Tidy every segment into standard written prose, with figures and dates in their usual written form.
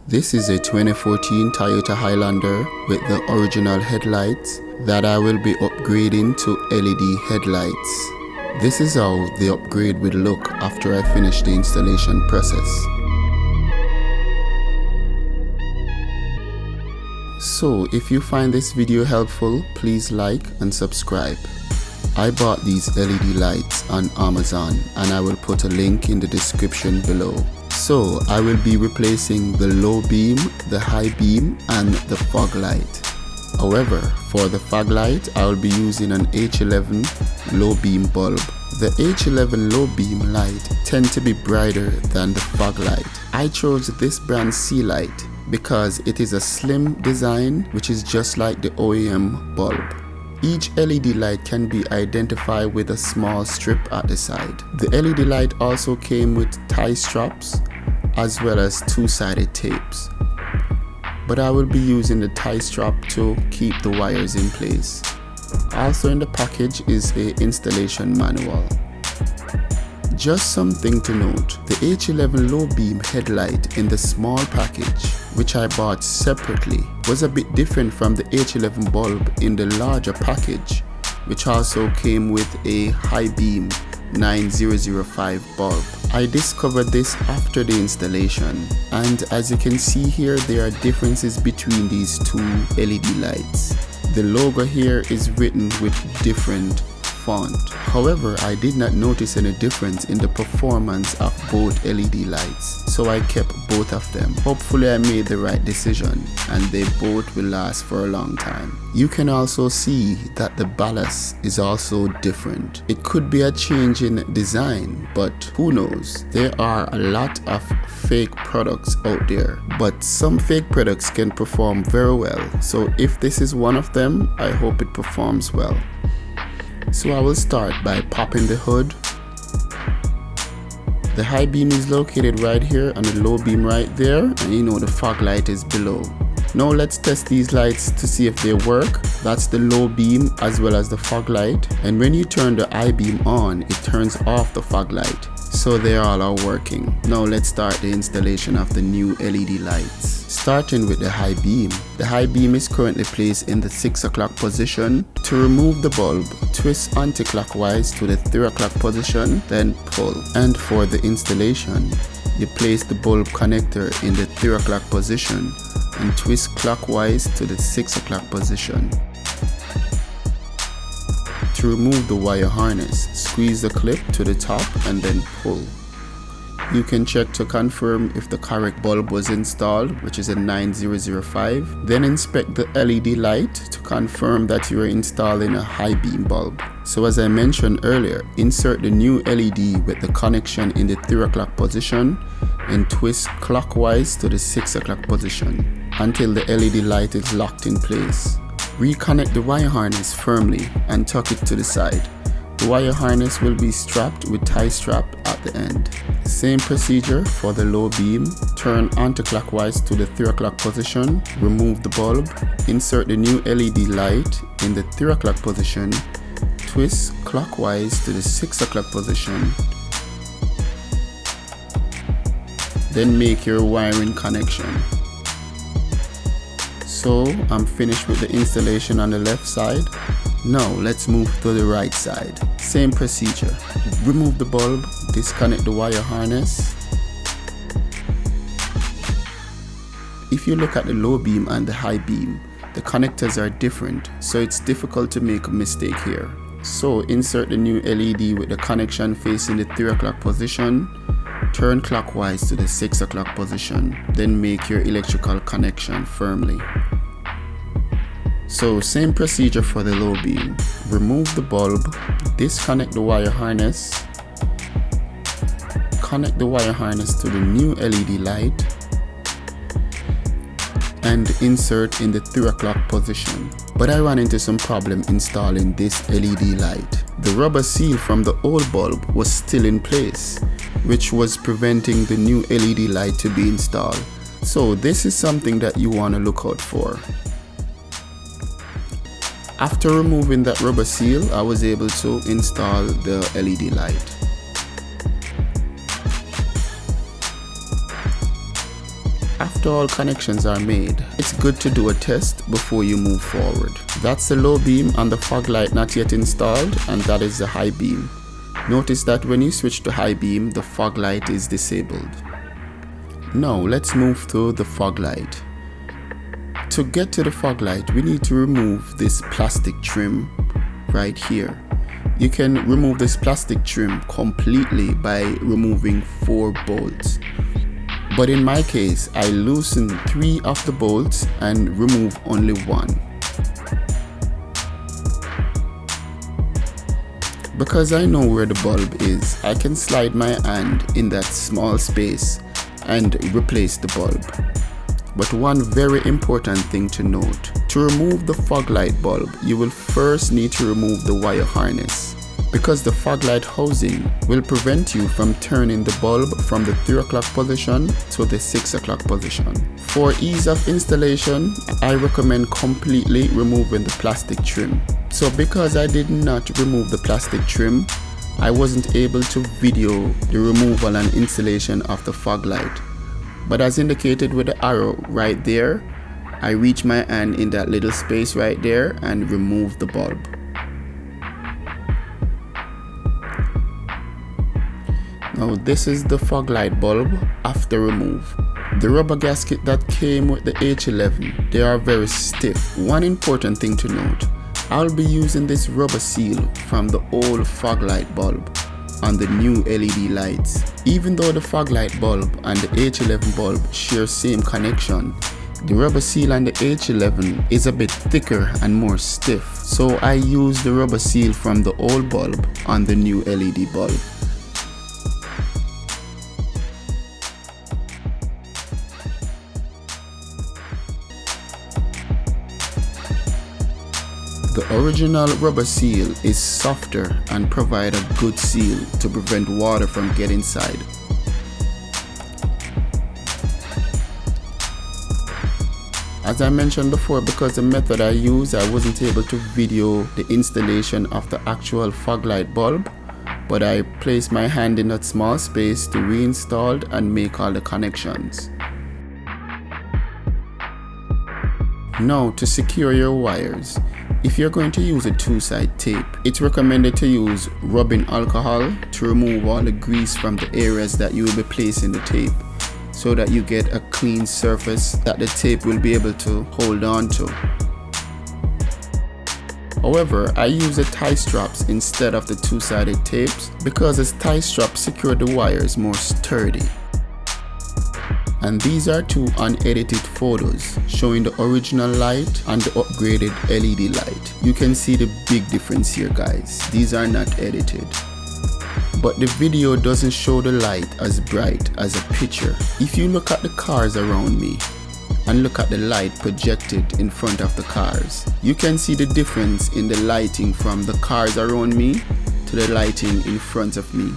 This is a 2014 Toyota Highlander with the original headlights that I will be upgrading to LED headlights. This is how the upgrade will look after I finish the installation process. So if you find this video helpful, please like and subscribe. I bought these LED lights on Amazon and I will put a link in the description below. So I will be replacing the low beam, the high beam and the fog light. However, for the fog light, I will be using an H11 low beam bulb. The H11 low beam light tend to be brighter than the fog light. I chose this brand C light because it is a slim design which is just like the OEM bulb. Each LED light can be identified with a small strip at the side. The LED light also came with tie straps as well as two-sided tapes. But I will be using the tie strap to keep the wires in place. Also in the package is an installation manual. Just something to note, the H11 low beam headlight in the small package, which I bought separately, was a bit different from the H11 bulb in the larger package, which also came with a high beam 9005 bulb. I discovered this after the installation, and as you can see here, there are differences between these two LED lights. The logo here is written with different font. However, I did not notice any difference in the performance of both LED lights, so I kept both of them. Hopefully I made the right decision and they both will last for a long time. You can also see that the ballast is also different. It could be a change in design, but who knows? There are a lot of fake products out there, but some fake products can perform very well. So if this is one of them, I hope it performs well. So I will start by popping the hood. The high beam is located right here and the low beam right there, and the fog light is below. Now let's test these lights to see if they work. That's the low beam as well as the fog light, and when you turn the high beam on, it turns off the fog light. So they all are working. Now let's start the installation of the new LED lights. Starting with the high beam. The high beam is currently placed in the 6 o'clock position. To remove the bulb, twist anti-clockwise to the 3 o'clock position, then pull. And for the installation, you place the bulb connector in the 3 o'clock position and twist clockwise to the 6 o'clock position. To remove the wire harness, squeeze the clip to the top and then pull. You can check to confirm if the correct bulb was installed, which is a 9005. Then inspect the LED light to confirm that you are installing a high beam bulb. So as I mentioned earlier, insert the new LED with the connection in the 3 o'clock position and twist clockwise to the 6 o'clock position until the LED light is locked in place. Reconnect the wire harness firmly and tuck it to the side. The wire harness will be strapped with tie strap at the end. Same procedure for the low beam. Turn anti-clockwise to the 3 o'clock position, remove the bulb, insert the new LED light in the 3 o'clock position, twist clockwise to the 6 o'clock position, then make your wiring connection. So I'm finished with the installation on the left side. Now let's move to the right side. Same procedure. Remove the bulb, disconnect the wire harness. If you look at the low beam and the high beam, the connectors are different, so it's difficult to make a mistake here. So insert the new LED with the connection facing the 3 o'clock position. Turn clockwise to the 6 o'clock position, then make your electrical connection firmly. So same procedure for the low beam. Remove the bulb, disconnect the wire harness, connect the wire harness to the new LED light, and insert in the 3 o'clock position. But I ran into some problem installing this LED light. The rubber seal from the old bulb was still in place, which was preventing the new LED light to be installed. So this is something that you want to look out for. After removing that rubber seal, I was able to install the LED light. after all connections are made, it's good to do a test before you move forward. That's the low beam on the fog light not yet installed, and that is the high beam. Notice that when you switch to high beam, the fog light is disabled. Now let's move to the fog light. To get to the fog light, we need to remove this plastic trim right here. You can remove this plastic trim completely by removing 4 bolts. But in my case, I loosen 3 of the bolts and remove only 1. Because I know where the bulb is, I can slide my hand in that small space and replace the bulb. But one very important thing to note, to remove the fog light bulb, you will first need to remove the wire harness, because the fog light housing will prevent you from turning the bulb from the 3 o'clock position to the 6 o'clock position. For ease of installation, I recommend completely removing the plastic trim. So because I did not remove the plastic trim, I wasn't able to video the removal and installation of the fog light. But as indicated with the arrow right there, I reach my hand in that little space right there and remove the bulb. Now this is the fog light bulb after remove. The rubber gasket that came with the H11, they are very stiff. One important thing to note, I'll be using this rubber seal from the old fog light bulb on the new LED lights. Even though the fog light bulb and the H11 bulb share same connection, the rubber seal on the H11 is a bit thicker and more stiff. So I use the rubber seal from the old bulb on the new LED bulb. The original rubber seal is softer and provides a good seal to prevent water from getting inside. As I mentioned before, because the method I used, I wasn't able to video the installation of the actual fog light bulb, but I placed my hand in that small space to reinstall and make all the connections. Now to secure your wires. If you're going to use a 2-side tape, it's recommended to use rubbing alcohol to remove all the grease from the areas that you will be placing the tape, so that you get a clean surface that the tape will be able to hold on to. However, I use the tie straps instead of the 2-sided tapes because the tie straps secure the wires more sturdy. And these are 2 unedited photos showing the original light and the upgraded LED light. You can see the big difference here, guys. These are not edited. But the video doesn't show the light as bright as a picture. If you look at the cars around me and look at the light projected in front of the cars, you can see the difference in the lighting from the cars around me to the lighting in front of me.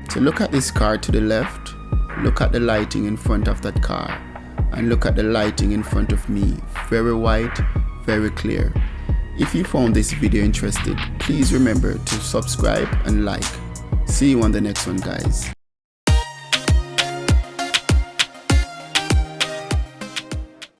So look at this car to the left, look at the lighting in front of that car, and look at the lighting in front of me. Very white, very clear. If you found this video interesting, please remember to subscribe and like. See you on the next one, guys.